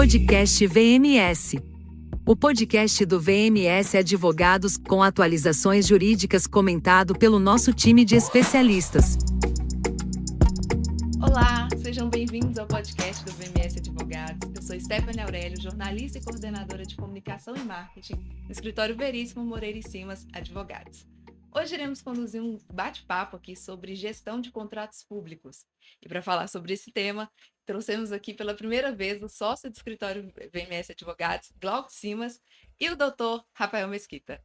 Podcast VMS. O podcast do VMS Advogados, com atualizações jurídicas, comentado pelo nosso time de especialistas. Olá, sejam bem-vindos ao podcast do VMS Advogados. Eu sou Stephanie Aurélio, jornalista e coordenadora de comunicação e marketing no escritório Veríssimo Moreira e Simas Advogados. Hoje iremos conduzir um bate-papo aqui sobre gestão de contratos públicos. E para falar sobre esse tema, trouxemos aqui pela primeira vez o sócio do escritório VMS Advogados, Glauco Simas, e o doutor Rafael Mesquita.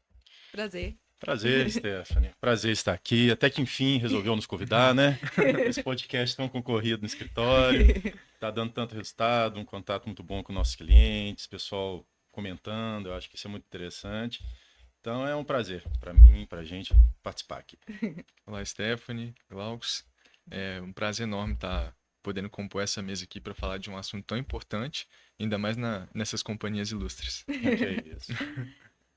Prazer. Prazer, Stephanie. Prazer estar aqui. Até que enfim resolveu nos convidar, né? Esse podcast tão concorrido no escritório. Está dando tanto resultado, um contato muito bom com nossos clientes, pessoal comentando. Eu acho que isso é muito interessante. Então é um prazer para mim, para a gente participar aqui. Olá, Stephanie, Glaucus. É um prazer enorme estar podendo compor essa mesa aqui para falar de um assunto tão importante, ainda mais nessas companhias ilustres. Que é isso.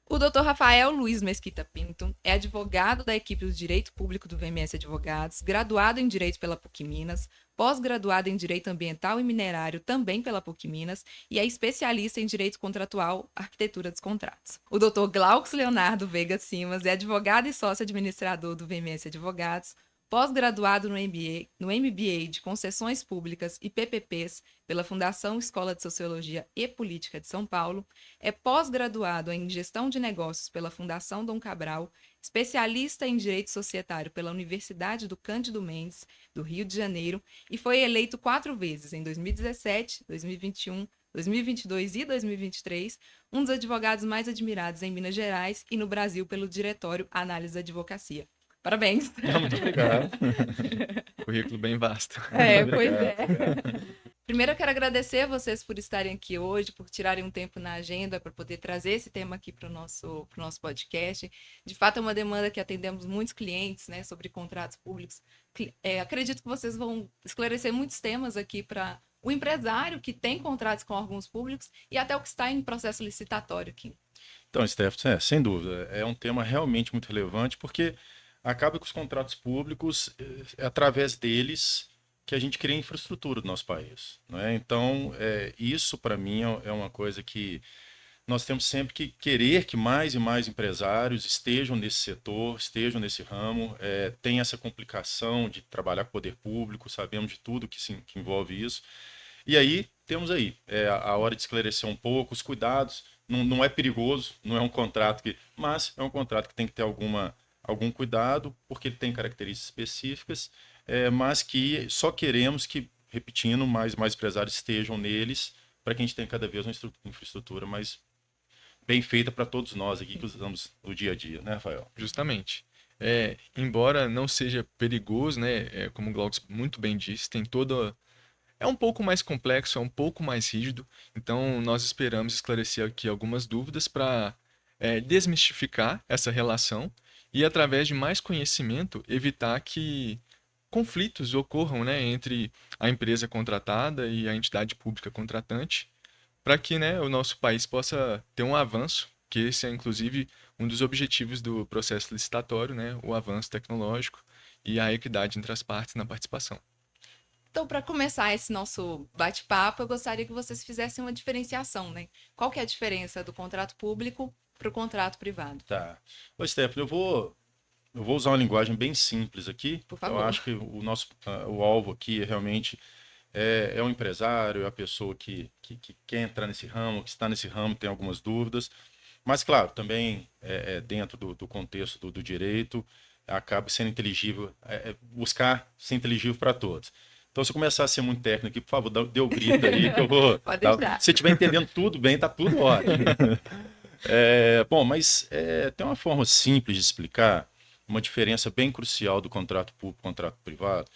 O Dr. Rafael Luiz Mesquita Pinto é advogado da equipe do Direito Público do VMS Advogados, graduado em Direito pela PUC Minas, pós-graduado em Direito Ambiental e Minerário também pela PUC Minas e é especialista em Direito Contratual, Arquitetura dos Contratos. O Dr. Glaucus Leonardo Veiga Simas é advogado e sócio administrador do VMS Advogados, pós-graduado no MBA de Concessões Públicas e PPPs pela Fundação Escola de Sociologia e Política de São Paulo, é pós-graduado em Gestão de Negócios pela Fundação Dom Cabral, especialista em Direito Societário pela Universidade do Cândido Mendes, do Rio de Janeiro, e foi eleito 4 vezes, em 2017, 2021, 2022 e 2023, um dos advogados mais admirados em Minas Gerais e no Brasil pelo Diretório Análise da Advocacia. Parabéns. Muito obrigado. Currículo bem vasto. Pois é. Primeiro eu quero agradecer a vocês por estarem aqui hoje, por tirarem um tempo na agenda para poder trazer esse tema aqui para o nosso podcast. De fato, é uma demanda que atendemos muitos clientes, né, sobre contratos públicos. Acredito que vocês vão esclarecer muitos temas aqui para o empresário que tem contratos com órgãos públicos e até o que está em processo licitatório aqui. Então, Stephanie, sem dúvida, é um tema realmente muito relevante, porque acaba que os contratos públicos, é através deles que a gente cria a infraestrutura do nosso país, não é? Então, isso para mim é uma coisa que nós temos sempre que querer que mais e mais empresários estejam nesse setor, estejam nesse ramo, tem essa complicação de trabalhar com o poder público, sabemos de tudo que envolve isso. E aí, temos a hora de esclarecer um pouco os cuidados, não é perigoso, não é um contrato mas é um contrato que tem que ter algum cuidado, porque ele tem características específicas, mas que só queremos que, repetindo, mais empresários estejam neles, para que a gente tenha cada vez uma infraestrutura mais bem feita para todos nós aqui que usamos no dia a dia, né, Rafael? Justamente. Embora não seja perigoso, né, como o Glaucus muito bem disse, tem toda... É um pouco mais complexo, é um pouco mais rígido, então nós esperamos esclarecer aqui algumas dúvidas para desmistificar essa relação e, através de mais conhecimento, evitar que conflitos ocorram, né, entre a empresa contratada e a entidade pública contratante, para que, né, o nosso país possa ter um avanço, que esse é, inclusive, um dos objetivos do processo licitatório, né, o avanço tecnológico e a equidade entre as partes na participação. Então, para começar esse nosso bate-papo, eu gostaria que vocês fizessem uma diferenciação, né? Qual que é a diferença do contrato público para o contrato privado? Tá. Ô, Stephanie, eu vou usar uma linguagem bem simples aqui. Por favor. Eu acho que o alvo aqui realmente é o empresário, é a pessoa que quer entrar nesse ramo, que está nesse ramo, tem algumas dúvidas. Mas, claro, também dentro do contexto do direito, acaba sendo inteligível, buscar ser inteligível para todos. Então, se eu começar a ser muito técnico aqui, por favor, dê o grito aí que eu vou... Pode deixar. Se estiver entendendo tudo bem, tá tudo ótimo. Bom, mas tem uma forma simples de explicar uma diferença bem crucial do contrato público e contrato privado,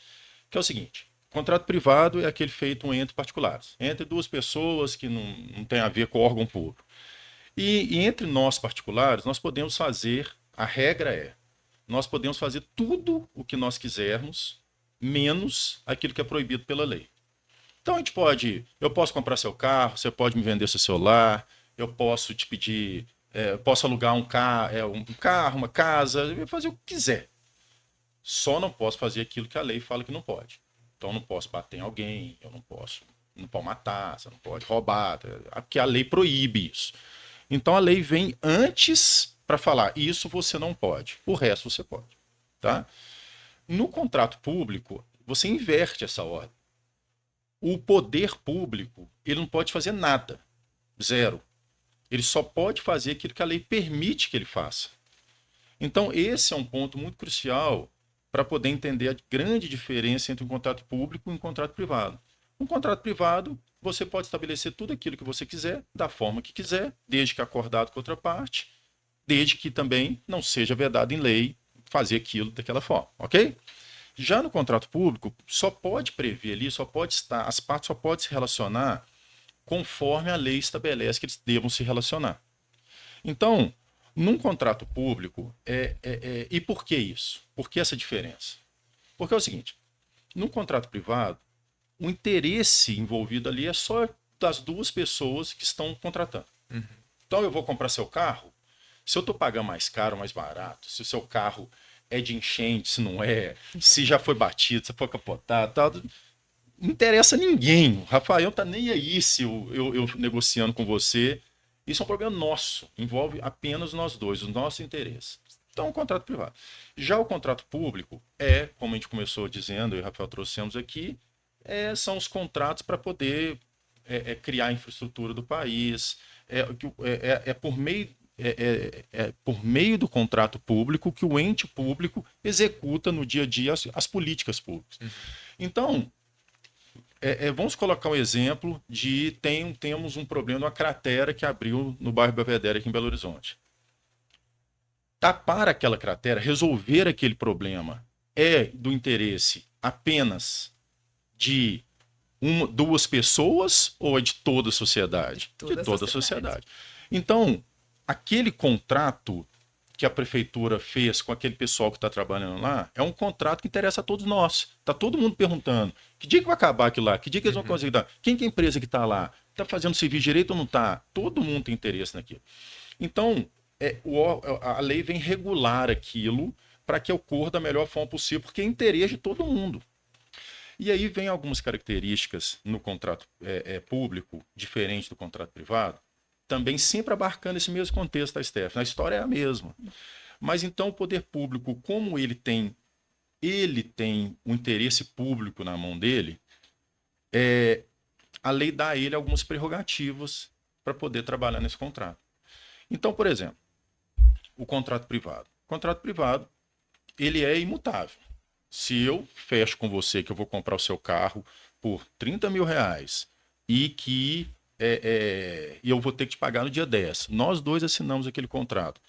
que é o seguinte: contrato privado é aquele feito entre particulares, entre duas pessoas que não tem a ver com o órgão público. E entre nós particulares, nós podemos fazer, a regra nós podemos fazer tudo o que nós quisermos, menos aquilo que é proibido pela lei. Então eu posso comprar seu carro, você pode me vender seu celular, eu posso te pedir, posso alugar um carro, uma casa, eu vou fazer o que quiser. Só não posso fazer aquilo que a lei fala que não pode. Então eu não posso bater em alguém, eu não posso não pode matar, você não pode roubar, porque a lei proíbe isso. Então a lei vem antes para falar, isso você não pode, o resto você pode. Tá? No contrato público, você inverte essa ordem. O poder público, ele não pode fazer nada, zero. Ele só pode fazer aquilo que a lei permite que ele faça. Então esse é um ponto muito crucial para poder entender a grande diferença entre um contrato público e um contrato privado. Um contrato privado, você pode estabelecer tudo aquilo que você quiser, da forma que quiser, desde que acordado com outra parte, desde que também não seja vedado em lei fazer aquilo daquela forma, ok? Já no contrato público, só pode prever ali, só pode estar, as partes só podem se relacionar conforme a lei estabelece que eles devam se relacionar. Então, num contrato público, e por que isso? Por que essa diferença? Porque é o seguinte, no contrato privado, o interesse envolvido ali é só das duas pessoas que estão contratando. Uhum. Então, eu vou comprar seu carro, se eu estou pagando mais caro ou mais barato, se o seu carro é de enchente, se não é, se já foi batido, se foi capotado, tal, não interessa a ninguém. O Rafael tá nem aí se eu negociando com você. Isso é um problema nosso, envolve apenas nós dois, os nossos interesses. Então, é um contrato privado. Já o contrato público como a gente começou dizendo, e o Rafael trouxemos aqui, são os contratos para poder criar a infraestrutura do país, por meio do contrato público que o ente público executa no dia a dia as políticas públicas. Uhum. Então, vamos colocar um exemplo de temos um problema, uma cratera que abriu no bairro Belvedere aqui em Belo Horizonte. Tapar aquela cratera, resolver aquele problema é do interesse apenas de duas pessoas ou é de toda a sociedade? De toda a sociedade. Então, aquele contrato que a prefeitura fez com aquele pessoal que está trabalhando lá é um contrato que interessa a todos nós. Está todo mundo perguntando, que dia que vai acabar aquilo lá? Que dia que eles vão conseguir dar? Quem que é a empresa que está lá? Está fazendo serviço direito ou não está? Todo mundo tem interesse naquilo. Então, a lei vem regular aquilo para que ocorra da melhor forma possível, porque é interesse de todo mundo. E aí vem algumas características no contrato público, diferente do contrato privado, também sempre abarcando esse mesmo contexto, tá, Stephanie? A história é a mesma. Mas então o poder público, como ele tem um interesse público na mão dele, a lei dá a ele algumas prerrogativas para poder trabalhar nesse contrato. Então, por exemplo, o contrato privado. O contrato privado, ele é imutável. Se eu fecho com você que eu vou comprar o seu carro por R$30 mil e que eu vou ter que te pagar no dia 10, nós dois assinamos aquele contrato.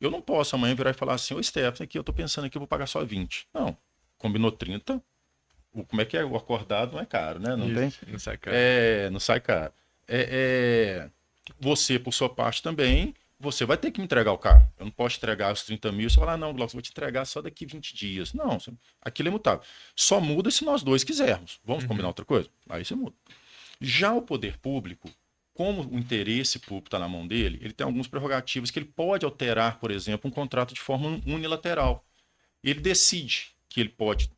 Eu não posso amanhã virar e falar assim, ô Stephanie, aqui eu estou pensando aqui, eu vou pagar só 20. Não, combinou 30, como é que é? O acordado não é caro, né? Não tem? Não sai caro. Não sai caro. Você, por sua parte também, você vai ter que me entregar o carro. Eu não posso entregar os 30 mil e você falar, não, Glaucio, vou te entregar só daqui 20 dias. Não, aquilo é imutável. Só muda se nós dois quisermos. Vamos combinar outra coisa? Aí você muda. Já o poder público, como o interesse público está na mão dele, ele tem algumas prerrogativas que ele pode alterar, por exemplo, um contrato de forma unilateral. Ele decide que ele pode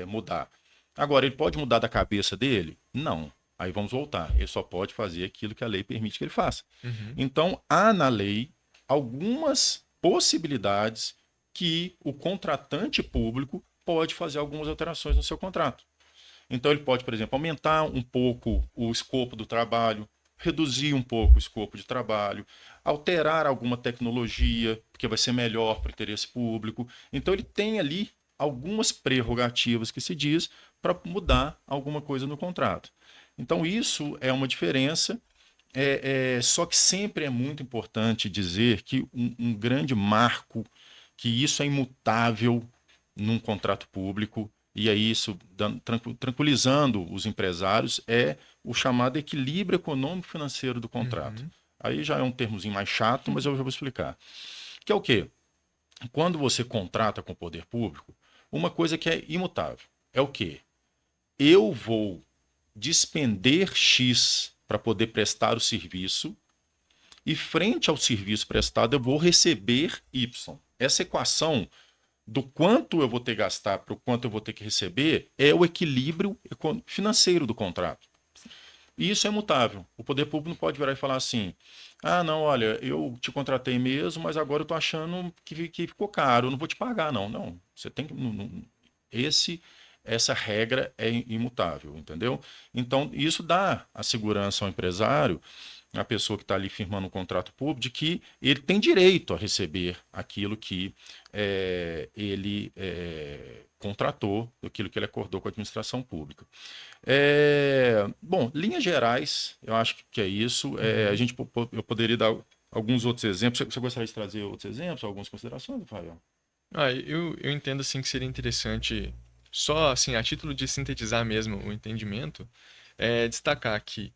mudar. Agora, ele pode mudar da cabeça dele? Não. Aí vamos voltar. Ele só pode fazer aquilo que a lei permite que ele faça. Uhum. Então, há na lei algumas possibilidades que o contratante público pode fazer algumas alterações no seu contrato. Então, ele pode, por exemplo, aumentar um pouco o escopo do trabalho, reduzir um pouco o escopo de trabalho, alterar alguma tecnologia, porque vai ser melhor para o interesse público. Então, ele tem ali algumas prerrogativas que se diz para mudar alguma coisa no contrato. Então, isso é uma diferença, só que sempre é muito importante dizer que um grande marco, que isso é imutável num contrato público, e aí isso tranquilizando os empresários, é o chamado equilíbrio econômico-financeiro do contrato. Uhum. Aí já é um termozinho mais chato, mas eu já vou explicar. Que é o quê? Quando você contrata com o poder público, uma coisa que é imutável é o quê? Eu vou despender X para poder prestar o serviço e frente ao serviço prestado eu vou receber Y. Essa equação do quanto eu vou ter que gastar para o quanto eu vou ter que receber é o equilíbrio financeiro do contrato. E isso é mutável. O poder público não pode virar e falar assim: ah, não, olha, eu te contratei mesmo, mas agora eu tô achando que ficou caro, eu não vou te pagar, não. Não, você tem que. Esse, essa regra é imutável, entendeu? Então, isso dá a segurança ao empresário, a pessoa que está ali firmando um contrato público, de que ele tem direito a receber aquilo que ele contratou, aquilo que ele acordou com a administração pública. Bom, linhas gerais, eu acho que é isso. Eu poderia dar alguns outros exemplos. Você gostaria de trazer outros exemplos, algumas considerações, Rafael? Eu entendo assim que seria interessante, só assim, a título de sintetizar mesmo o entendimento, destacar que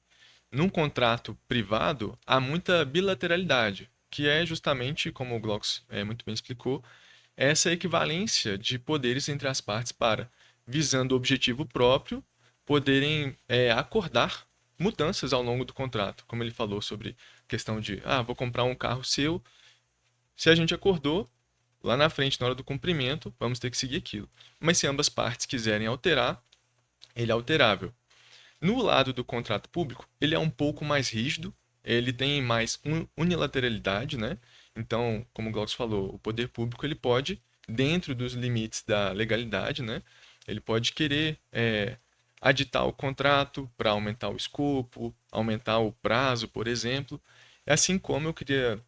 num contrato privado há muita bilateralidade, que é justamente, como o Glocks muito bem explicou, essa equivalência de poderes entre as partes para, visando o objetivo próprio, poderem acordar mudanças ao longo do contrato. Como ele falou sobre a questão de, vou comprar um carro seu, se a gente acordou, lá na frente, na hora do cumprimento, vamos ter que seguir aquilo. Mas se ambas partes quiserem alterar, ele é alterável. No lado do contrato público, ele é um pouco mais rígido, ele tem mais unilateralidade, né? Então, como o Glaucio falou, o poder público ele pode, dentro dos limites da legalidade, né? Ele pode querer aditar o contrato para aumentar o escopo, aumentar o prazo, por exemplo. Assim como eu queria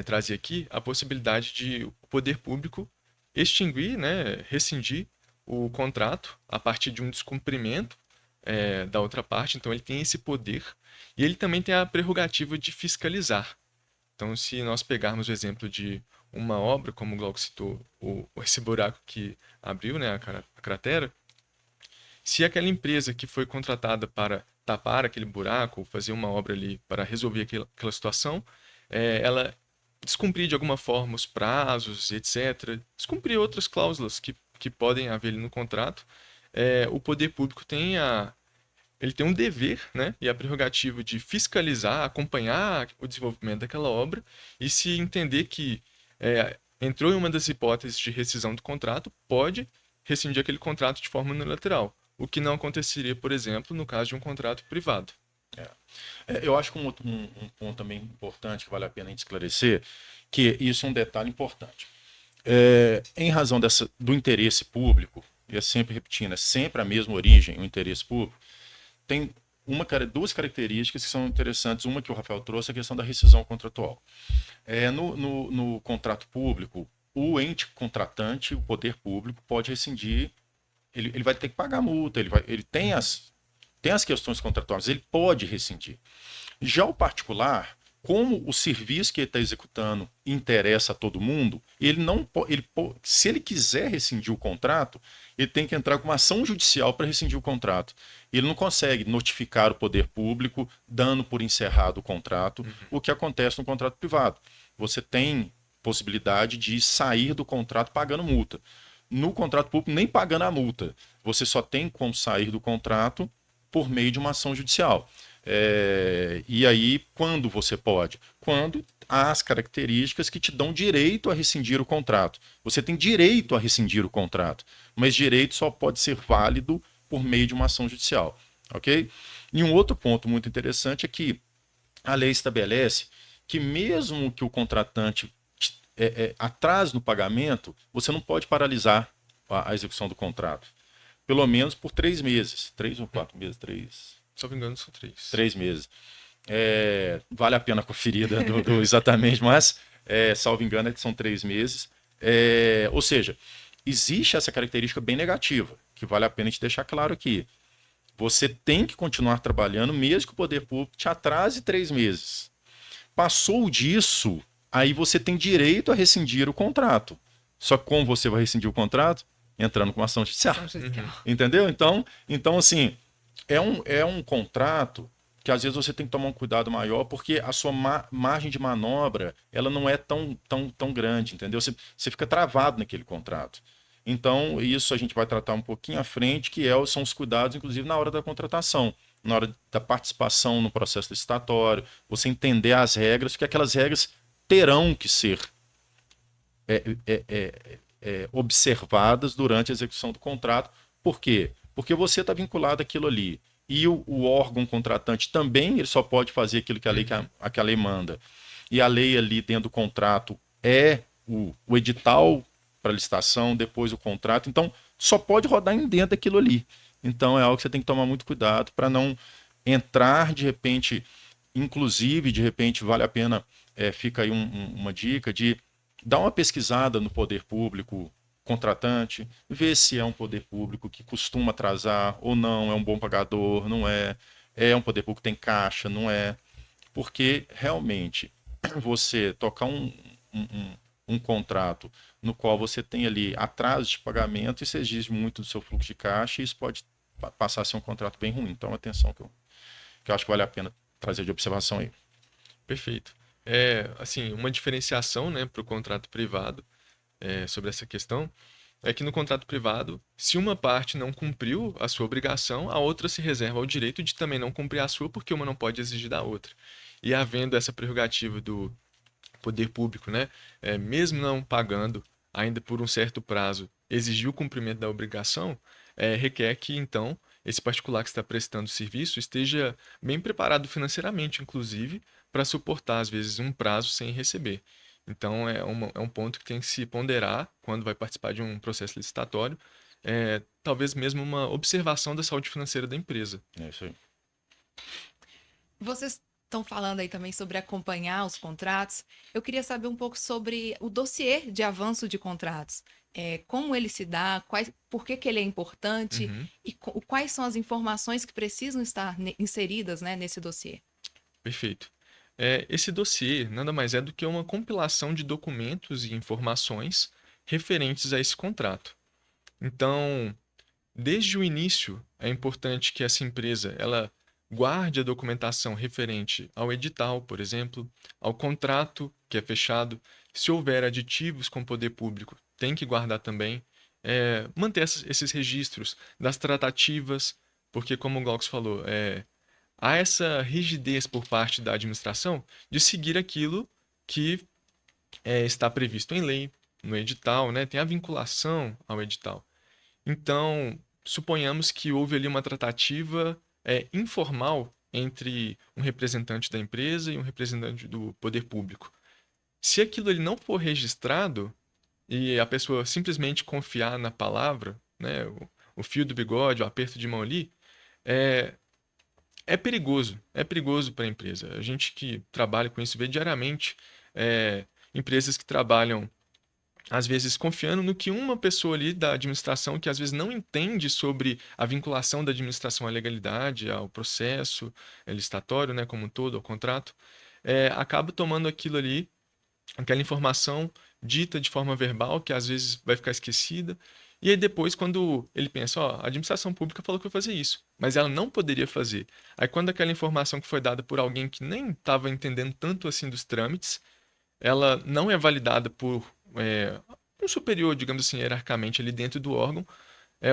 trazer aqui a possibilidade de o poder público extinguir, né, rescindir o contrato a partir de um descumprimento da outra parte. Então ele tem esse poder e ele também tem a prerrogativa de fiscalizar. Então, se nós pegarmos o exemplo de uma obra, como o Glauco citou, esse buraco que abriu, né, a cratera, se aquela empresa que foi contratada para tapar aquele buraco, ou fazer uma obra ali para resolver aquela situação, ela descumprir de alguma forma os prazos, etc., descumprir outras cláusulas que podem haver ali no contrato, o poder público ele tem um dever, né, e a prerrogativa de fiscalizar, acompanhar o desenvolvimento daquela obra, e se entender que entrou em uma das hipóteses de rescisão do contrato, pode rescindir aquele contrato de forma unilateral, o que não aconteceria, por exemplo, no caso de um contrato privado. Eu acho que um ponto também importante que vale a pena a gente esclarecer, que isso é um detalhe importante. Em razão do interesse público, e é sempre repetindo, é sempre a mesma origem, o interesse público, tem duas características que são interessantes. Uma que o Rafael trouxe, a questão da rescisão contratual. No contrato público, o ente contratante, o poder público, pode rescindir, ele vai ter que pagar multa, ele tem as questões contratuais, ele pode rescindir. Já o particular, como o serviço que ele está executando interessa a todo mundo, se ele quiser rescindir o contrato, ele tem que entrar com uma ação judicial para rescindir o contrato. Ele não consegue notificar o poder público dando por encerrado o contrato, o que acontece no contrato privado. Você tem possibilidade de sair do contrato pagando multa. No contrato público, nem pagando a multa. Você só tem como sair do contrato por meio de uma ação judicial. E aí, quando você pode? Quando há as características que te dão direito a rescindir o contrato. Você tem direito a rescindir o contrato, mas direito só pode ser válido por meio de uma ação judicial. Ok? E um outro ponto muito interessante é que a lei estabelece que mesmo que o contratante atrase no pagamento, você não pode paralisar a execução do contrato. Pelo menos por 3 meses. 3 ou 4 meses? 3... Se eu não me engano, são 3. 3 meses. Vale a pena conferir exatamente, mas, salvo engano, são 3 meses. Ou seja, existe essa característica bem negativa, que vale a pena te deixar claro aqui. Você tem que continuar trabalhando, mesmo que o poder público te atrase 3 meses. Passou disso, aí você tem direito a rescindir o contrato. Só que como você vai rescindir o contrato? Entrando com uma ação judicial. Entendeu? Então assim... É um contrato que às vezes você tem que tomar um cuidado maior, porque a sua margem de manobra ela não é tão grande, entendeu? Você fica travado naquele contrato. Então, isso a gente vai tratar um pouquinho à frente, que são os cuidados, inclusive, na hora da contratação, na hora da participação no processo licitatório, você entender as regras, porque aquelas regras terão que ser observadas durante a execução do contrato. Por quê? Porque você está vinculado àquilo ali. e o órgão contratante também ele só pode fazer aquilo que a lei manda. E a lei ali dentro do contrato é o edital para licitação, depois o contrato. Então, só pode rodar em dentro daquilo ali. Então, é algo que você tem que tomar muito cuidado para não entrar de repente, inclusive, de repente, vale a pena, fica aí uma dica de dar uma pesquisada no poder público contratante, ver se é um poder público que costuma atrasar ou não, é um bom pagador, não é um poder público que tem caixa, não é, porque realmente você tocar um contrato no qual você tem ali atraso de pagamento, isso exige muito do seu fluxo de caixa e isso pode passar a ser um contrato bem ruim. Então, atenção que eu acho que vale a pena trazer de observação aí. Perfeito. Assim, uma diferenciação, né, para o contrato privado sobre essa questão é que no contrato privado, se uma parte não cumpriu a sua obrigação, a outra se reserva o direito de também não cumprir a sua, porque uma não pode exigir da outra. E havendo essa prerrogativa do poder público, né, mesmo não pagando, ainda por um certo prazo, exigir o cumprimento da obrigação, requer que, então, esse particular que está prestando serviço esteja bem preparado financeiramente, inclusive, para suportar, às vezes, um prazo sem receber. Então, é um ponto que tem que se ponderar quando vai participar de um processo licitatório, talvez mesmo uma observação da saúde financeira da empresa. É isso aí. Vocês estão falando aí também sobre acompanhar os contratos. Eu queria saber um pouco sobre o dossiê de avanço de contratos. Como ele se dá, por que ele é importante Uhum. e quais são as informações que precisam estar inseridas, né, nesse dossiê. Perfeito. Esse dossiê nada mais é do que uma compilação de documentos e informações referentes a esse contrato. Então, desde o início, é importante que essa empresa ela guarde a documentação referente ao edital, por exemplo, ao contrato que é fechado. Se houver aditivos com o poder público, tem que guardar também. Manter esses registros das tratativas, porque, como o Glaucus falou, há essa rigidez por parte da administração de seguir aquilo que está previsto em lei, no edital, né? Tem a vinculação ao edital. Então, suponhamos que houve ali uma tratativa informal entre um representante da empresa e um representante do poder público. Se aquilo ele não for registrado e a pessoa simplesmente confiar na palavra, né, o fio do bigode, o aperto de mão ali, é, é perigoso para a empresa. A gente que trabalha com isso vê diariamente empresas que trabalham às vezes confiando no que uma pessoa ali da administração que às vezes não entende sobre a vinculação da administração à legalidade, ao processo licitatório, né, como um todo, ao contrato, acaba tomando aquilo ali, aquela informação dita de forma verbal, que às vezes vai ficar esquecida, e aí depois quando ele pensa, ó, a administração pública falou que eu ia fazer isso, mas ela não poderia fazer. Aí quando aquela informação que foi dada por alguém que nem estava entendendo tanto assim dos trâmites, ela não é validada por um superior, digamos assim, hierarquicamente ali dentro do órgão,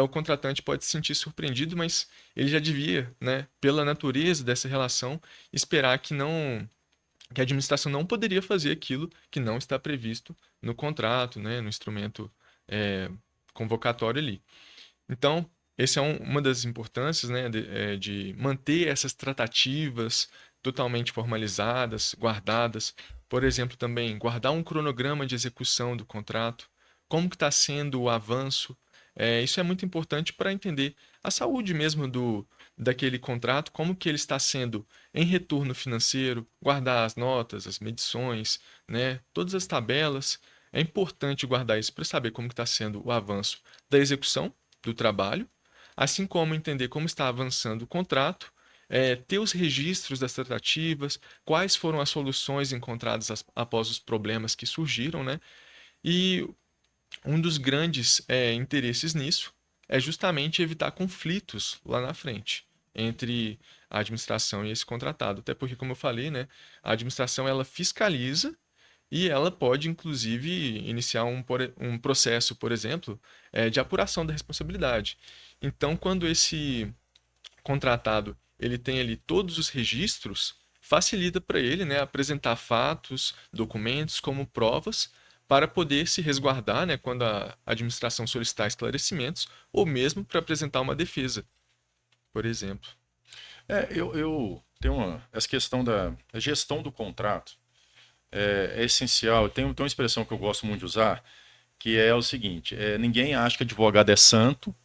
o contratante pode se sentir surpreendido, mas ele já devia, né, pela natureza dessa relação, esperar que a administração não poderia fazer aquilo que não está previsto no contrato, né, no instrumento convocatório ali. Então, essa é uma das importâncias, né, de manter essas tratativas totalmente formalizadas, guardadas. Por exemplo, também guardar um cronograma de execução do contrato, como que está sendo o avanço. Isso é muito importante para entender a saúde mesmo daquele contrato, como que ele está sendo em retorno financeiro, guardar as notas, as medições, né, todas as tabelas. É importante guardar isso para saber como que está sendo o avanço da execução do trabalho, assim como entender como está avançando o contrato, ter os registros das tratativas, quais foram as soluções encontradas após os problemas que surgiram, né? E um dos grandes interesses nisso é justamente evitar conflitos lá na frente entre a administração e esse contratado. Até porque, como eu falei, né, a administração ela fiscaliza e ela pode, inclusive, iniciar um processo, por exemplo, de apuração da responsabilidade. Então, quando esse contratado ele tem ali todos os registros, facilita para ele, né, apresentar fatos, documentos como provas para poder se resguardar, né, quando a administração solicitar esclarecimentos ou mesmo para apresentar uma defesa, por exemplo. Eu tenho essa questão da gestão do contrato é essencial. Tem uma expressão que eu gosto muito de usar, que é o seguinte: ninguém acha que advogado é santo,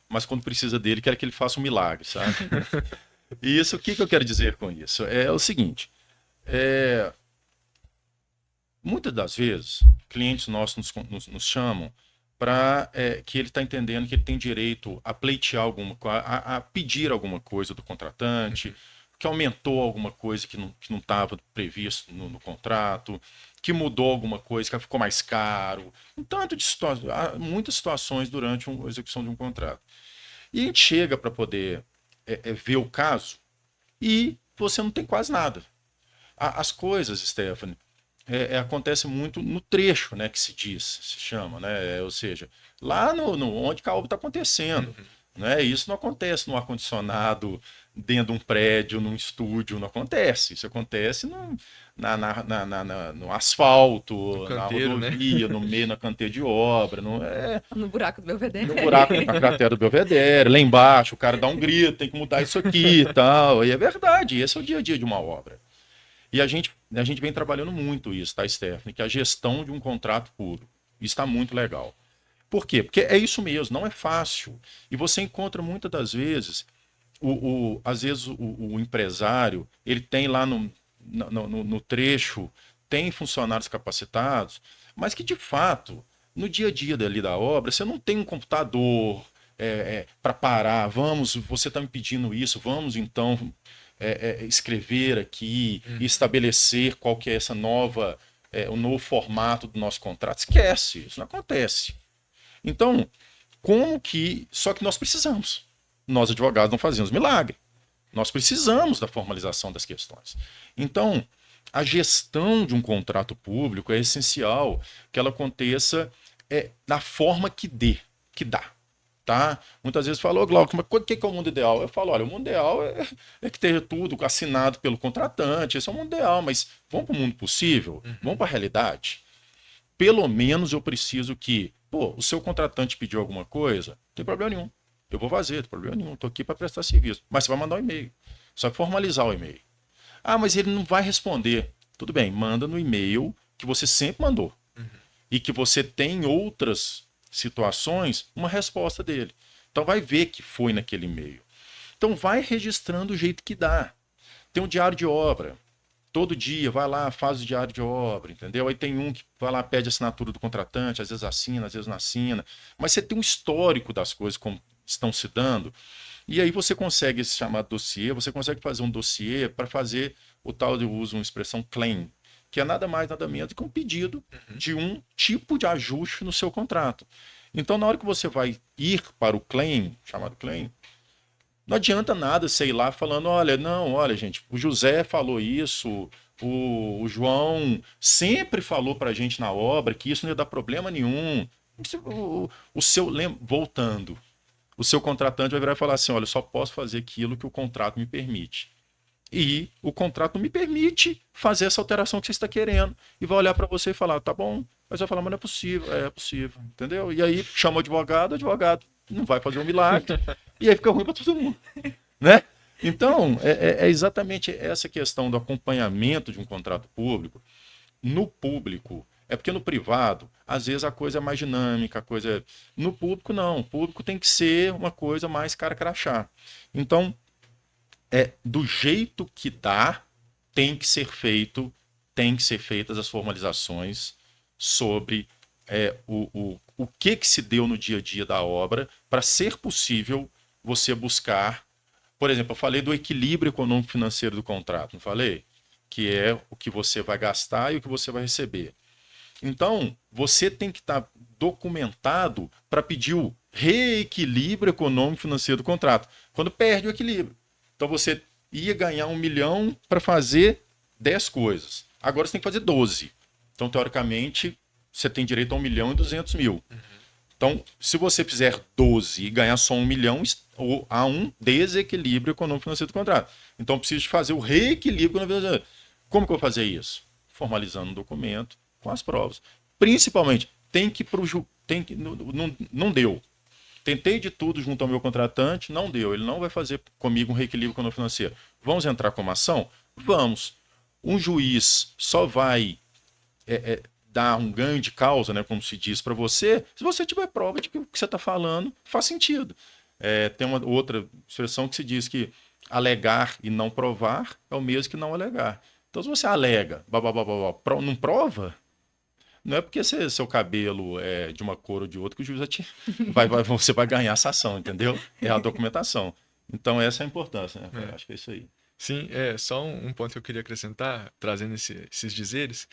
mas quando precisa dele, quer que ele faça um milagre, sabe? E isso, o que que eu quero dizer com isso? É o seguinte: é, muitas das vezes, clientes nossos nos chamam para que ele está entendendo que ele tem direito a pleitear a pedir alguma coisa do contratante, que aumentou alguma coisa que não estava previsto no contrato, que mudou alguma coisa, que ficou mais caro. Um tanto de situações, há muitas situações durante a execução de um contrato. E a gente chega para poder ver o caso e você não tem quase nada. As coisas, Stephanie, acontece muito no trecho, né, que se chama, né? Ou seja, lá onde que a obra está acontecendo. Né? Isso não acontece no ar-condicionado, dentro de um prédio, num estúdio, não acontece. Isso acontece no asfalto, canteiro, na rodovia, né? No meio, na canteira de obra. No buraco do Belvedere. No buraco, na cratera do Belvedere, lá embaixo, o cara dá um grito, tem que mudar isso aqui e tal. E é verdade, esse é o dia a dia de uma obra. E a gente vem trabalhando muito isso, tá, Stephanie? Que é a gestão de um contrato público. Isso está muito legal. Por quê? Porque é isso mesmo, não é fácil. E você encontra muitas das vezes, às vezes o empresário, ele tem lá no trecho, tem funcionários capacitados, mas que de fato, no dia a dia dali da obra, você não tem um computador para parar, você está me pedindo isso, vamos então escrever aqui e estabelecer qual que é o novo formato do nosso contrato. Esquece, isso não acontece. Então, só que nós precisamos. Nós, advogados, não fazemos milagre. Nós precisamos da formalização das questões. Então, a gestão de um contrato público é essencial que ela aconteça na forma que dá. Tá? Muitas vezes falou, Glauco, mas o que é o mundo ideal? Eu falo, olha, o mundo ideal é que esteja tudo assinado pelo contratante, esse é o mundo ideal, mas vamos para o mundo possível? Vamos para a realidade? Pelo menos eu preciso que, o seu contratante pediu alguma coisa, não tem problema nenhum. Eu vou fazer, não tem problema nenhum, estou aqui para prestar serviço. Mas você vai mandar um e-mail, você vai formalizar o e-mail. Ah, mas ele não vai responder. Tudo bem, manda no e-mail que você sempre mandou. E que você tem outras situações, uma resposta dele. Então vai ver que foi naquele e-mail. Então vai registrando o jeito que dá. Tem um diário de obra. Todo dia vai lá, faz o diário de obra, entendeu? Aí tem um que vai lá, pede a assinatura do contratante, às vezes assina, às vezes não assina. Mas você tem um histórico das coisas como estão se dando. E aí você consegue esse chamado dossiê, você consegue fazer um dossiê para fazer o tal de uso, uma expressão claim, que é nada mais, nada menos do que um pedido de um tipo de ajuste no seu contrato. Então, na hora que você vai ir para o claim, chamado claim, não adianta nada você ir lá falando, olha, gente, o José falou isso, o João sempre falou para a gente na obra que isso não ia dar problema nenhum. Voltando, o seu contratante vai virar e falar assim, olha, eu só posso fazer aquilo que o contrato me permite. E o contrato não me permite fazer essa alteração que você está querendo. E vai olhar para você e falar, tá bom, mas vai falar, mas não é possível, entendeu? E aí chama o advogado não vai fazer um milagre, e aí fica ruim para todo mundo, né? Então, é exatamente essa questão do acompanhamento de um contrato público. No público, porque no privado, às vezes a coisa é mais dinâmica, no público não, o público tem que ser uma coisa mais cara crachá. Então, do jeito que dá, tem que ser feitas as formalizações sobre o que se deu no dia a dia da obra, para ser possível você buscar, por exemplo, eu falei do equilíbrio econômico-financeiro do contrato, não falei? Que é o que você vai gastar e o que você vai receber. Então, você tem que estar documentado para pedir o reequilíbrio econômico-financeiro do contrato, quando perde o equilíbrio. Então, você ia ganhar 1 milhão para fazer 10 coisas. Agora você tem que fazer 12. Então, teoricamente, você tem direito a 1.200.000. Então, se você fizer 12 e ganhar só 1 milhão, há um desequilíbrio econômico-financeiro do contrato. Então, eu preciso fazer o reequilíbrio. Como que eu vou fazer isso? Formalizando um documento com as provas. Principalmente, não deu. Tentei de tudo junto ao meu contratante, não deu. Ele não vai fazer comigo um reequilíbrio econômico-financeiro. Vamos entrar com uma ação? Vamos. Um juiz só vai dar um ganho de causa, né, como se diz, para você, se você tiver prova de que o que você está falando faz sentido. Tem uma outra expressão que se diz que alegar e não provar é o mesmo que não alegar. Então, se você alega, não prova, não é porque seu cabelo é de uma cor ou de outra que o juiz você vai ganhar essa ação, entendeu? É a documentação. Então, essa é a importância, né? Acho que é isso aí. Sim, só um ponto que eu queria acrescentar, trazendo esses dizeres.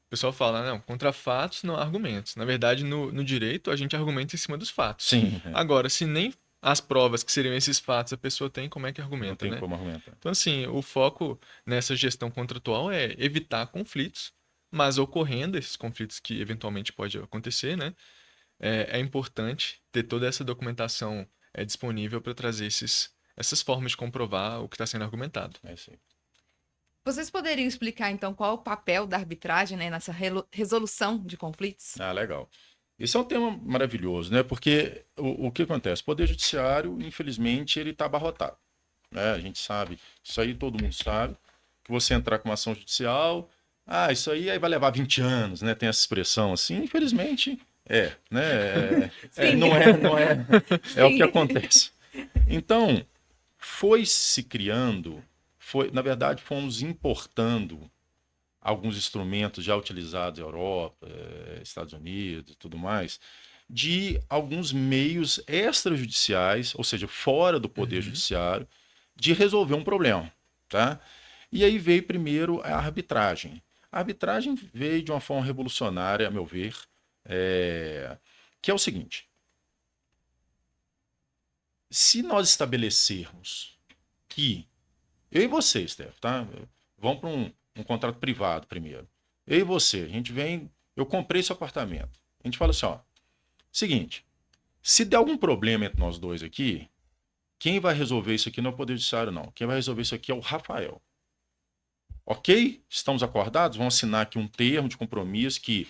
O pessoal fala, não, contra fatos não há argumentos. Na verdade, no direito, a gente argumenta em cima dos fatos. Sim. Agora, se nem as provas que seriam esses fatos a pessoa tem, como é que argumenta, não tem né? como argumentar. Então, assim, o foco nessa gestão contratual é evitar conflitos, mas ocorrendo esses conflitos que eventualmente pode acontecer, né? É importante ter toda essa documentação disponível para trazer essas formas de comprovar o que está sendo argumentado. É isso aí. Vocês poderiam explicar, então, qual é o papel da arbitragem, né, nessa resolução de conflitos? Legal. Esse é um tema maravilhoso, né? Porque o que acontece? O Poder Judiciário, infelizmente, ele está abarrotado, né? A gente sabe, isso aí todo mundo sabe, que você entrar com uma ação judicial, isso aí vai levar 20 anos, né? Tem essa expressão assim, infelizmente, né? Não é o que acontece. Então, foi se criando, na verdade, fomos importando alguns instrumentos já utilizados na Europa, Estados Unidos e tudo mais, de alguns meios extrajudiciais, ou seja, fora do Poder Judiciário, de resolver um problema, tá? E aí veio primeiro a arbitragem. A arbitragem veio de uma forma revolucionária, a meu ver, que é o seguinte: se nós estabelecermos que eu e você, Steph, tá? Vamos para um contrato privado primeiro. Eu e você, a gente vem, eu comprei esse apartamento. A gente fala assim, seguinte, se der algum problema entre nós dois aqui, quem vai resolver isso aqui não é o Poder Judiciário, não. Quem vai resolver isso aqui é o Rafael. Ok? Estamos acordados? Vamos assinar aqui um termo de compromisso que,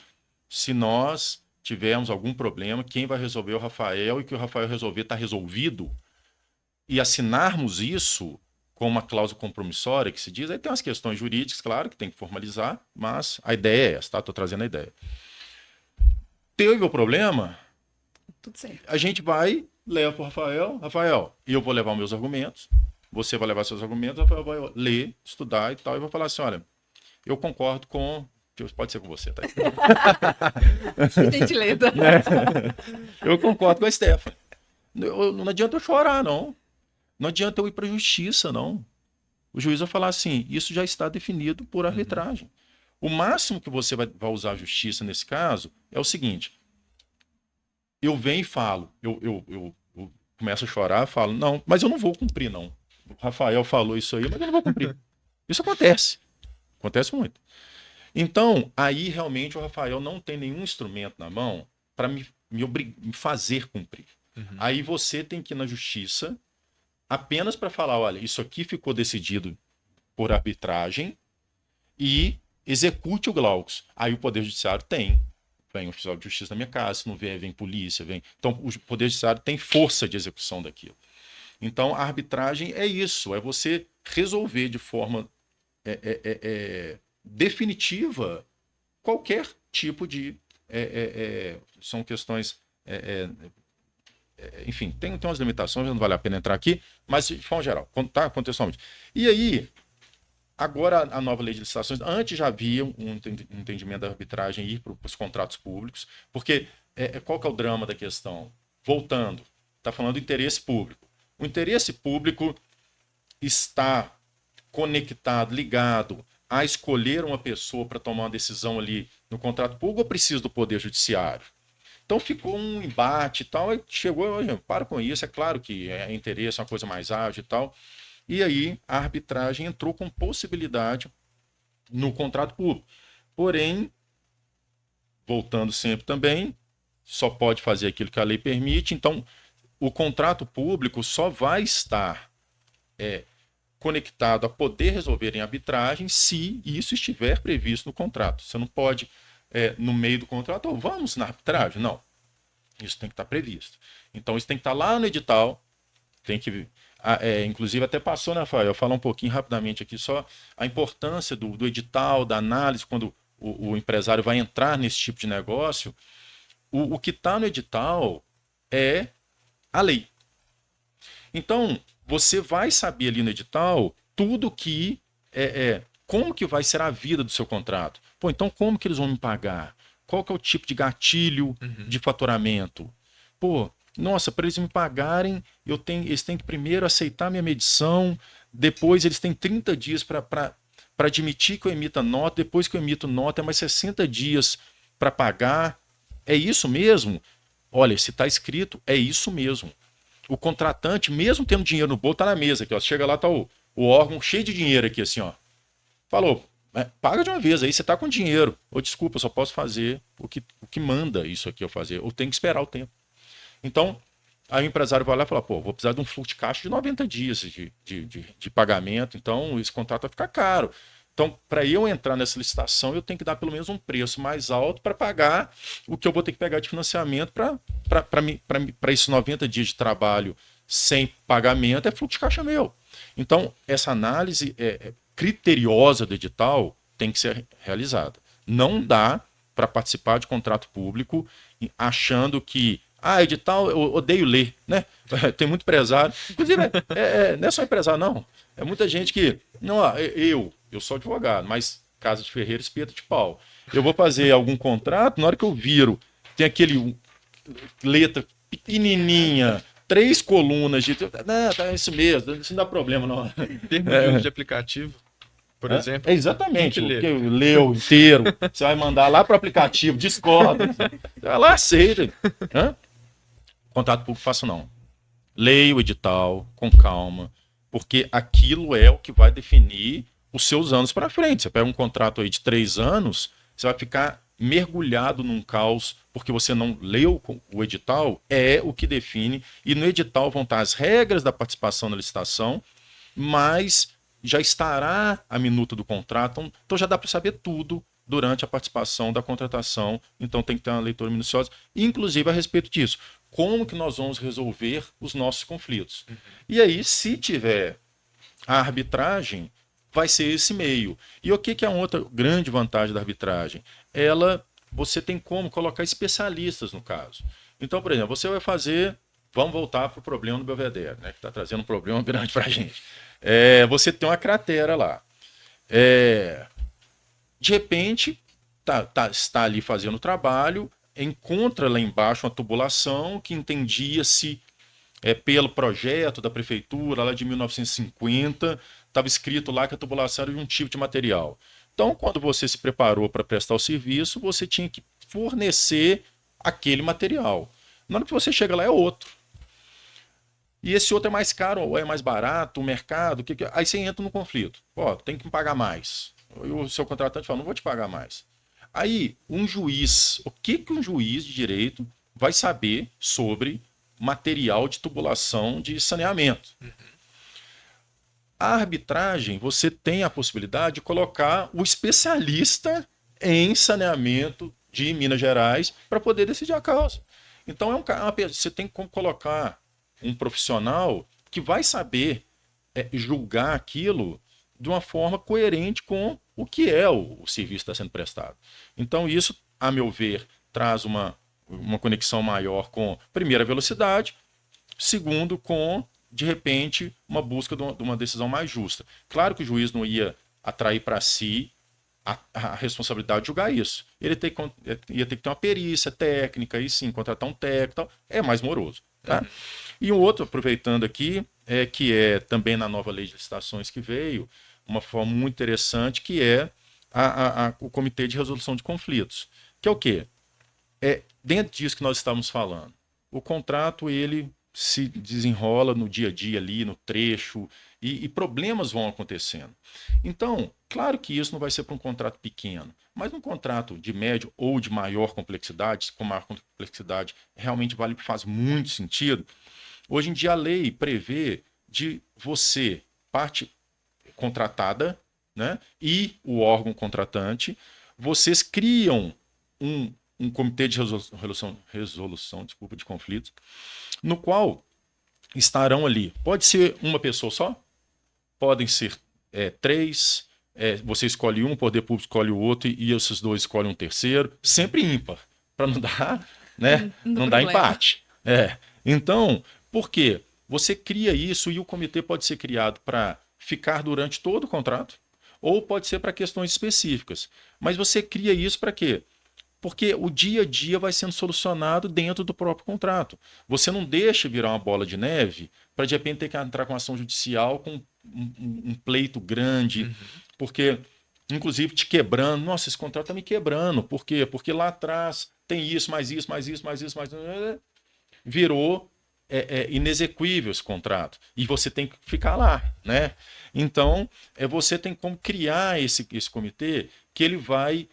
se nós tivermos algum problema, quem vai resolver é o Rafael, e que o Rafael resolver está resolvido, e assinarmos isso com uma cláusula compromissória, que se diz, aí tem umas questões jurídicas, claro, que tem que formalizar, mas a ideia é essa, tá? Estou trazendo a ideia. Teve o problema, Tudo certo. a gente vai, leva para o Rafael, eu vou levar os meus argumentos, você vai levar seus argumentos, o Rafael vai ler, estudar e tal, e vai falar assim, olha, eu concordo com... Pode ser com você, tá? Que gentileza. Eu concordo com a Stephanie. Não adianta eu chorar, não. Não adianta eu ir para a justiça, não. O juiz vai falar assim, isso já está definido por arbitragem. O máximo que você vai usar a justiça nesse caso é o seguinte: eu venho e falo, eu começo a chorar, falo, não, mas eu não vou cumprir, não. O Rafael falou isso aí, mas eu não vou cumprir. Isso acontece. Acontece muito. Então, aí realmente o Rafael não tem nenhum instrumento na mão para me fazer cumprir. Aí você tem que ir na justiça apenas para falar, olha, isso aqui ficou decidido por arbitragem e execute o Glaucus. Aí o Poder Judiciário vem oficial de justiça na minha casa, se não vier, vem polícia, vem... Então o Poder Judiciário tem força de execução daquilo. Então a arbitragem é isso, é você resolver de forma definitiva qualquer tipo de... são questões... enfim, tem umas limitações, não vale a pena entrar aqui, mas de forma geral, tá? Contextualmente. E aí, agora a nova lei de licitações, antes já havia um entendimento da arbitragem ir para os contratos públicos, porque qual que é o drama da questão? Voltando, está falando do interesse público. O interesse público está conectado, ligado a escolher uma pessoa para tomar uma decisão ali no contrato público ou precisa do Poder Judiciário? Então ficou um embate e tal, e chegou, para com isso, é claro que interesse é uma coisa mais ágil e tal. E aí a arbitragem entrou com possibilidade no contrato público. Porém, voltando sempre também, só pode fazer aquilo que a lei permite, então o contrato público só vai estar conectado a poder resolver em arbitragem se isso estiver previsto no contrato. Você não pode... no meio do contrato, vamos na arbitragem? Não. Isso tem que estar previsto. Então, isso tem que estar lá no edital, tem que... inclusive, até passou, né, Rafael? Falar um pouquinho rapidamente aqui só a importância do edital, da análise, quando o empresário vai entrar nesse tipo de negócio. O que está no edital é a lei. Então, você vai saber ali no edital tudo que como que vai ser a vida do seu contrato. Pô, então como que eles vão me pagar? Qual que é o tipo de gatilho de faturamento? Pô, nossa, para eles me pagarem, eles têm que primeiro aceitar minha medição, depois eles têm 30 dias para admitir que eu emita nota, depois que eu emito nota, é mais 60 dias para pagar. É isso mesmo? Olha, se está escrito, é isso mesmo. O contratante, mesmo tendo dinheiro no bolso, está na mesa aqui, ó. Chega lá, tá o órgão cheio de dinheiro aqui, assim, ó. Falou, paga de uma vez, aí você está com dinheiro. Ou desculpa, eu só posso fazer o que manda isso aqui eu fazer. Ou tenho que esperar o tempo. Então, aí o empresário vai lá e fala, pô, vou precisar de um fluxo de caixa de 90 dias de pagamento, então esse contrato vai ficar caro. Então, para eu entrar nessa licitação, eu tenho que dar pelo menos um preço mais alto para pagar o que eu vou ter que pegar de financiamento para esses 90 dias de trabalho sem pagamento, é fluxo de caixa meu. Então, essa análise criteriosa do edital tem que ser realizada. Não dá para participar de contrato público achando que edital, eu odeio ler, né? Tem muito empresário. Inclusive, não é só empresário, não. É muita gente que. Não, eu sou advogado, mas casa de ferreiro, espeta de pau. Eu vou fazer algum contrato, na hora que eu viro, tem aquele letra pequenininha, 3 colunas de. Não, tá isso mesmo, isso não dá problema, não. Termo de aplicativo, por exemplo. Exatamente, porque leu inteiro, você vai mandar lá para o aplicativo, discorda. Ela aceita. Contrato público faço não. Leia o edital com calma, porque aquilo é o que vai definir os seus anos para frente. Você pega um contrato aí de 3 anos, você vai ficar mergulhado num caos, porque você não leu o edital, é o que define. E no edital vão estar as regras da participação na licitação, mas já estará a minuta do contrato, então já dá para saber tudo durante a participação da contratação, então tem que ter uma leitura minuciosa, inclusive a respeito disso. Como que nós vamos resolver os nossos conflitos? E aí, se tiver a arbitragem, vai ser esse meio. E o que é uma outra grande vantagem da arbitragem? Você tem como colocar especialistas no caso. Então, por exemplo, você vai fazer, vamos voltar para o problema do Belvedere, né, que está trazendo um problema grande para a gente. Você tem uma cratera lá. De repente, está ali fazendo o trabalho, encontra lá embaixo uma tubulação que entendia-se pelo projeto da prefeitura, lá de 1950, estava escrito lá que a tubulação era de um tipo de material. Então, quando você se preparou para prestar o serviço, você tinha que fornecer aquele material. Na hora que você chega lá, é outro. E esse outro é mais caro ou é mais barato, o mercado, aí você entra no conflito. Tem que me pagar mais. E o seu contratante fala, não vou te pagar mais. Aí, um juiz, o que um juiz de direito vai saber sobre material de tubulação de saneamento? A arbitragem, você tem a possibilidade de colocar o especialista em saneamento de Minas Gerais para poder decidir a causa. Então, você tem como colocar um profissional que vai saber julgar aquilo de uma forma coerente com o que é o serviço que está sendo prestado. Então, isso, a meu ver, traz uma conexão maior com, primeiro, a velocidade, segundo, com, de repente, uma busca de uma decisão mais justa. Claro que o juiz não ia atrair para si a responsabilidade de julgar isso. Ele ia ter que ter uma perícia técnica, e sim, contratar um técnico, tal, é mais moroso. Tá? E um outro, aproveitando aqui, que é também na nova lei de licitações que veio, uma forma muito interessante, que é o Comitê de Resolução de Conflitos. Que é o quê? Dentro disso que nós estamos falando. O contrato, ele se desenrola no dia a dia ali, no trecho, e problemas vão acontecendo. Então, claro que isso não vai ser para um contrato pequeno, mas um contrato de médio ou de maior complexidade, com maior complexidade, realmente faz muito sentido. Hoje em dia a lei prevê de você, parte contratada, né, e o órgão contratante, vocês criam um comitê de resolução, desculpa, de conflitos, no qual estarão ali. Pode ser uma pessoa só, podem ser 3, você escolhe um, o poder público escolhe o outro e esses dois escolhem um terceiro, sempre ímpar, para não dar, né, não dar empate. Então, por quê? Você cria isso e o comitê pode ser criado para ficar durante todo o contrato ou pode ser para questões específicas. Mas você cria isso para quê? Porque o dia a dia vai sendo solucionado dentro do próprio contrato. Você não deixa virar uma bola de neve para de repente ter que entrar com ação judicial com um pleito grande, porque, inclusive, te quebrando. Nossa, esse contrato está me quebrando. Por quê? Porque lá atrás tem isso, mais isso, mais isso, mais isso, mais isso. Virou inexequível esse contrato. E você tem que ficar lá, né? Então, você tem como criar esse comitê que ele vai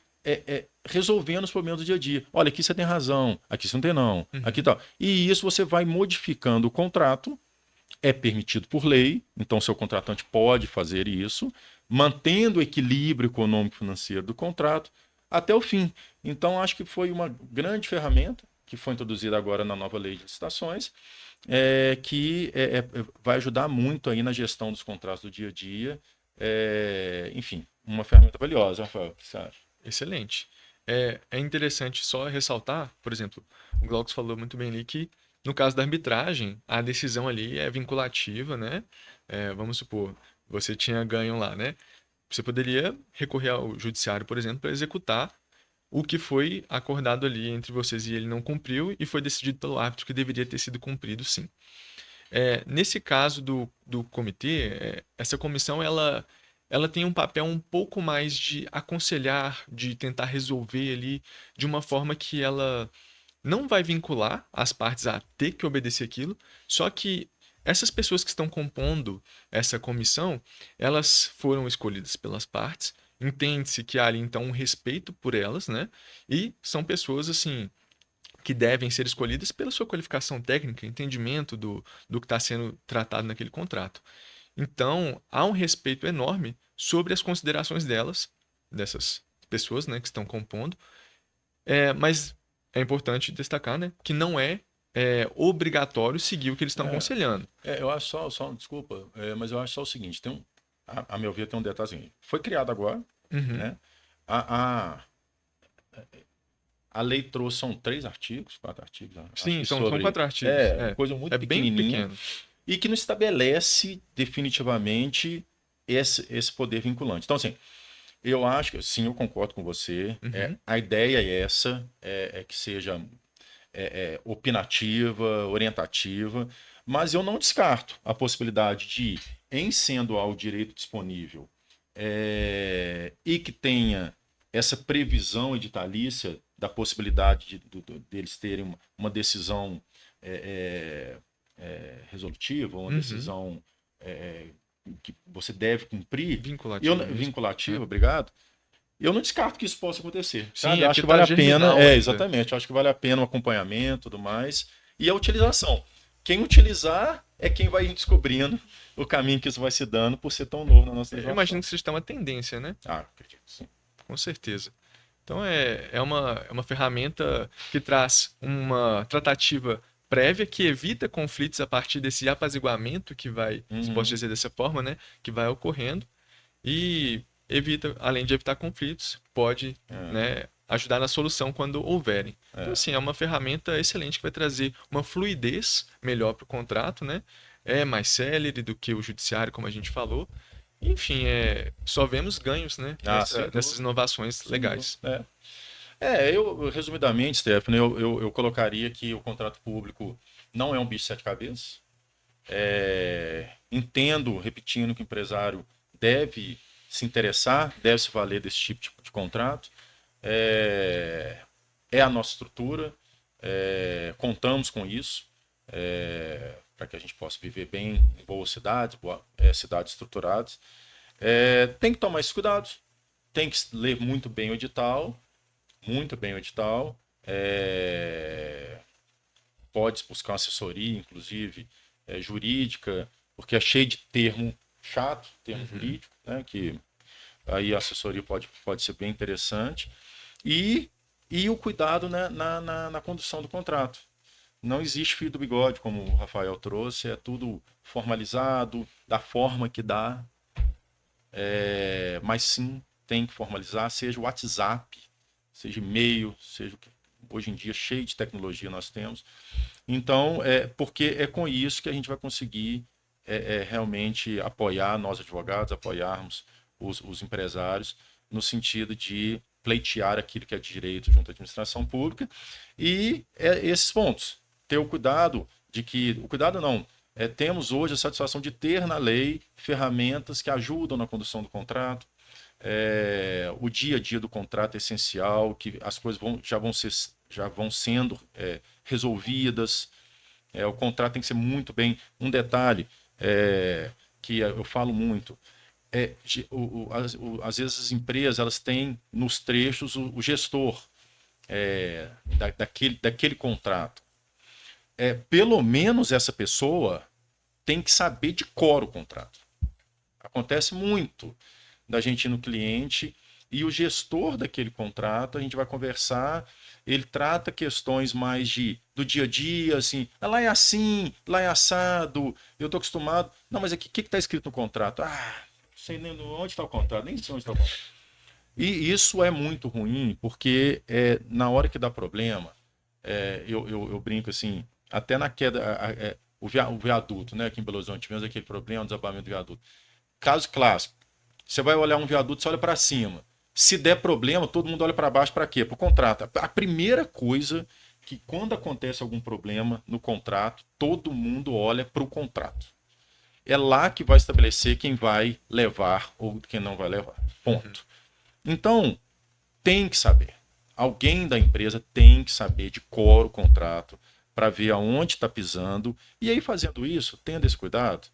resolvendo os problemas do dia a dia. Olha, aqui você tem razão, aqui você não tem não, aqui tal. E isso você vai modificando o contrato, é permitido por lei, então o seu contratante pode fazer isso, mantendo o equilíbrio econômico e financeiro do contrato até o fim. Então, acho que foi uma grande ferramenta que foi introduzida agora na nova lei de licitações, que vai ajudar muito aí na gestão dos contratos do dia a dia. Enfim, uma ferramenta valiosa, Rafael, o que você acha? Excelente. É interessante só ressaltar, por exemplo, o Glaucus falou muito bem ali que, no caso da arbitragem, a decisão ali é vinculativa, né? Vamos supor, você tinha ganho lá, né? Você poderia recorrer ao judiciário, por exemplo, para executar o que foi acordado ali entre vocês e ele não cumpriu e foi decidido pelo árbitro que deveria ter sido cumprido, sim. Nesse caso do comitê, essa comissão ela tem um papel um pouco mais de aconselhar, de tentar resolver ali de uma forma que ela não vai vincular as partes a ter que obedecer aquilo, só que essas pessoas que estão compondo essa comissão, elas foram escolhidas pelas partes, entende-se que há ali então um respeito por elas, né? E são pessoas assim que devem ser escolhidas pela sua qualificação técnica, entendimento do que está sendo tratado naquele contrato. Então, há um respeito enorme sobre as considerações dessas pessoas, né, que estão compondo, mas é importante destacar, né, que não é obrigatório seguir o que eles estão aconselhando. Eu acho desculpa, mas eu acho só o seguinte, a meu ver tem um detalhe assim, foi criado agora, né? A lei trouxe, são 3 artigos, 4 artigos. Sim, são 4 artigos. Coisa muito bem pequenininha. pequeno. E que não estabelece definitivamente esse poder vinculante. Então, assim, eu acho que, sim, eu concordo com você. A ideia é essa, que seja opinativa, orientativa, mas eu não descarto a possibilidade de, em sendo ao direito disponível e que tenha essa previsão editalícia da possibilidade deles terem uma decisão resolutiva, uma decisão que você deve cumprir. Vinculativa, obrigado. Eu não descarto que isso possa acontecer. Sim, acho que vale a pena. Exatamente. Acho que vale a pena o acompanhamento e tudo mais. E a utilização. Quem utilizar é quem vai descobrindo o caminho que isso vai se dando por ser tão novo na nossa legislação. Eu imagino que isso está uma tendência, né? Acredito, sim. Com certeza. Então é uma ferramenta que traz uma tratativa prévia que evita conflitos a partir desse apaziguamento que vai, se posso dizer dessa forma, né, que vai ocorrendo e evita, além de evitar conflitos, pode né, ajudar na solução quando houverem. Então, assim, é uma ferramenta excelente que vai trazer uma fluidez melhor para o contrato, né? É mais célere do que o judiciário, como a gente falou. Enfim, só vemos ganhos, né, nessas inovações legais. Eu, resumidamente, Stephanie, eu colocaria que o contrato público não é um bicho de 7 cabeças. Entendo, repetindo, que o empresário deve se interessar, deve se valer desse tipo de contrato. É a nossa estrutura, contamos com isso, para que a gente possa viver bem em boas cidades, cidades estruturadas. Tem que tomar esses cuidados, tem que ler muito bem o edital, pode buscar uma assessoria, inclusive, jurídica, porque é cheio de termo chato, termo jurídico, né, que aí a assessoria pode ser bem interessante. E E o cuidado, né, na condução do contrato. Não existe fio do bigode, como o Rafael trouxe, é tudo formalizado, da forma que dá, mas sim, tem que formalizar, seja o WhatsApp, seja e-mail, seja o que hoje em dia cheio de tecnologia nós temos. Então, porque é com isso que a gente vai conseguir realmente apoiar nós advogados, apoiarmos os empresários, no sentido de pleitear aquilo que é de direito junto à administração pública. E esses pontos. Ter o cuidado de que... O cuidado não. Temos hoje a satisfação de ter na lei ferramentas que ajudam na condução do contrato. O dia a dia do contrato é essencial, que as coisas já vão sendo resolvidas. O contrato tem que ser muito bem... Um detalhe que eu falo muito... às vezes as empresas elas têm nos trechos o gestor daquele contrato. Pelo menos essa pessoa tem que saber de cor o contrato. Acontece muito da gente ir no cliente e o gestor daquele contrato, a gente vai conversar, ele trata questões mais do dia a dia, assim, lá é assim, lá é assado, eu estou acostumado. Não, mas aqui o que está escrito no contrato? Sei nem onde está o contrato, nem sei onde está o contrato. E isso é muito ruim, porque na hora que dá problema, eu brinco assim, até na queda, o viaduto, né? Aqui em Belo Horizonte tivemos aquele problema, o desabamento do viaduto. Caso clássico, você vai olhar um viaduto, você olha para cima. Se der problema, todo mundo olha para baixo para quê? Para o contrato. A primeira coisa que quando acontece algum problema no contrato, todo mundo olha para o contrato. É lá que vai estabelecer quem vai levar ou quem não vai levar. Ponto. Então, tem que saber. Alguém da empresa tem que saber de cor o contrato para ver aonde está pisando. E aí, fazendo isso, tendo esse cuidado,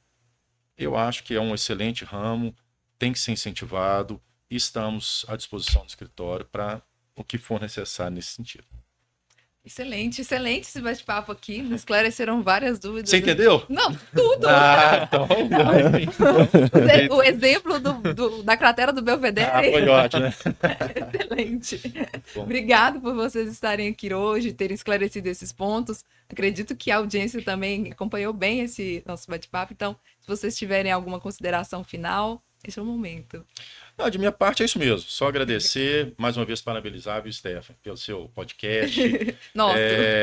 eu acho que é um excelente ramo, tem que ser incentivado e estamos à disposição do escritório para o que for necessário nesse sentido. Excelente, excelente esse bate-papo aqui. Nos esclareceram várias dúvidas. Você entendeu? Não, tudo! Então... O exemplo da cratera do Belvedere. Foi ótimo, né? Excelente. Obrigado por vocês estarem aqui hoje, terem esclarecido esses pontos. Acredito que a audiência também acompanhou bem esse nosso bate-papo. Então, se vocês tiverem alguma consideração final, esse é o momento. Não, de minha parte é isso mesmo. Só agradecer, mais uma vez parabenizar, viu, Stefan, pelo seu podcast.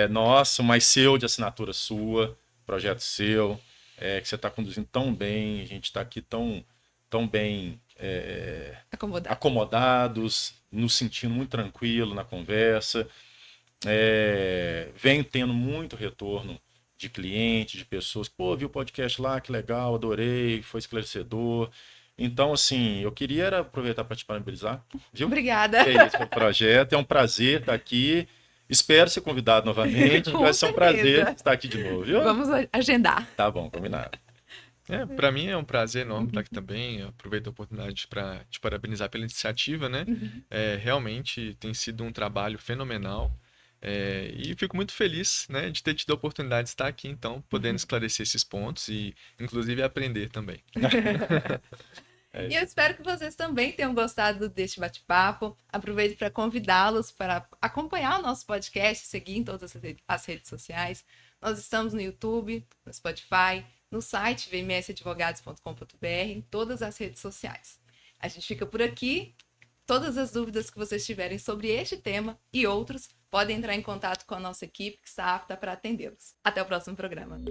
Nosso, mas seu, de assinatura sua, projeto seu, que você está conduzindo tão bem, a gente está aqui tão bem acomodados, nos sentindo muito tranquilo na conversa. Venho tendo muito retorno de clientes, de pessoas. Pô, vi o podcast lá, que legal, adorei, foi esclarecedor. Então, assim, eu queria aproveitar para te parabenizar. Viu? Obrigada. É isso, o projeto. É um prazer estar aqui. Espero ser convidado novamente. Vai ser um prazer estar aqui de novo, viu? Vamos agendar. Tá bom, combinado. Para mim é um prazer enorme estar aqui também. Eu aproveito a oportunidade para te parabenizar pela iniciativa, né? Realmente tem sido um trabalho fenomenal. E fico muito feliz, né, de ter tido a oportunidade de estar aqui, então, podendo esclarecer esses pontos e, inclusive, aprender também. E eu espero que vocês também tenham gostado deste bate-papo. Aproveito para convidá-los para acompanhar o nosso podcast, seguir em todas as redes sociais. Nós estamos no YouTube, no Spotify, no site vmsadvogados.com.br, em todas as redes sociais. A gente fica por aqui. Todas as dúvidas que vocês tiverem sobre este tema e outros, podem entrar em contato com a nossa equipe que está apta para atendê-los. Até o próximo programa.